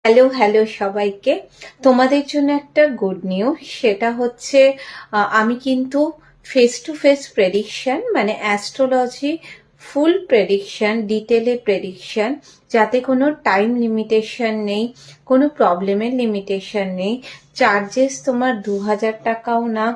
Hello hello সবাইকে। তোমাদের জন্য একটা গুড নিউজ, সেটা হচ্ছে আমি কিন্তু ফেস টু ফেস প্রেডিকশন মানে অ্যাস্ট্রোলজি ফুল প্রেডিকশন, ডিটেলে প্রেডিকশন, যাতে কোনো টাইম লিমিটেশন নেই, কোনো প্রবলেমের লিমিটেশন নেই। চার্জেস তোমার 2000 টাকাও না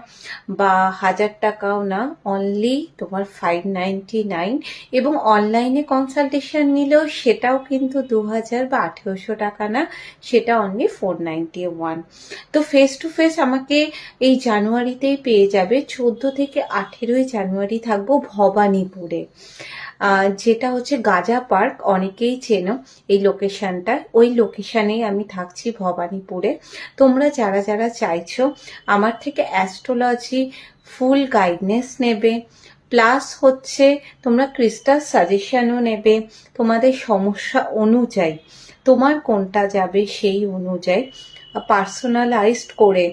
বা 1000 টাকাও না, অনলি তোমার 599। এবং অনলাইনে কনসালটেশন নিলেও সেটাও কিন্তু 2000 বা 1800 টাকা না, সেটা অনলি 491। তো ফেস টু ফেস আমাকে এই জানুয়ারিতেই পেয়ে যাবে। 14 থেকে 18 জানুয়ারি থাকবো ভবানীপুরে, যেটা হচ্ছে গাজা পার্ক, অনেকেই চেনো এই লোকেশনটা। ওই লোকেশনেই আমি থাকছি ভবানীপুরে। তোমরা যারা যারা চাইছো আমার থেকে অ্যাস্ট্রোলজি ফুল গাইডনেস নেবে, প্লাস হচ্ছে তোমরা ক্রিস্টাল সাজেশনও নেবে, তোমাদের সমস্যা অনুযায়ী তোমার কোনটা যাবে সেই অনুযায়ী পার্সোনালাইজড করে,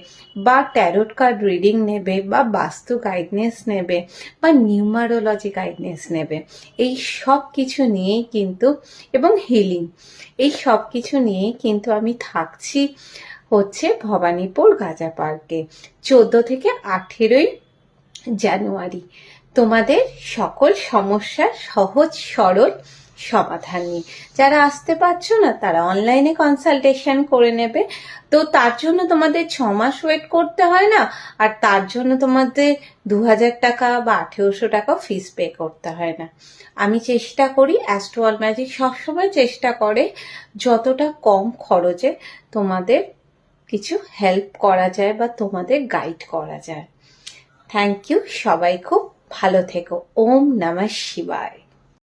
বা ট্যারোট কার্ড রিডিং নেবে, বা বাস্তু গাইডনেস নেবে, বা নিউমারোলজি গাইডনেস নেবে, এই সব কিছু নিয়েই কিন্তু, এবং হিলিং, এই সব কিছু নিয়েই কিন্তু আমি থাকছি হচ্ছে ভবানীপুর গাজা পার্কে 14 থেকে 18 জানুয়ারি। তোমাদের সকল সমস্যার সহজ সরল সমাধান নিয়ে। যারা আসতে পারছো না তারা অনলাইনে কনসালটেশন করে নেবে। তো তার জন্য তোমাদের 6 মাস ওয়েট করতে হয় না, আর তার জন্য তোমাদের 2000 টাকা বা 1800 টাকা ফিস পে করতে হয় না। আমি চেষ্টা করি, অ্যাস্ট্রো ওয়ার্ল্ড ম্যাজিক সবসময় চেষ্টা করে যতটা কম খরচে তোমাদের কিছু হেল্প করা যায় বা তোমাদের গাইড করা যায়। থ্যাংক ইউ, সবাই খুব ভালো থেকো। ওম নমঃ শিবায়।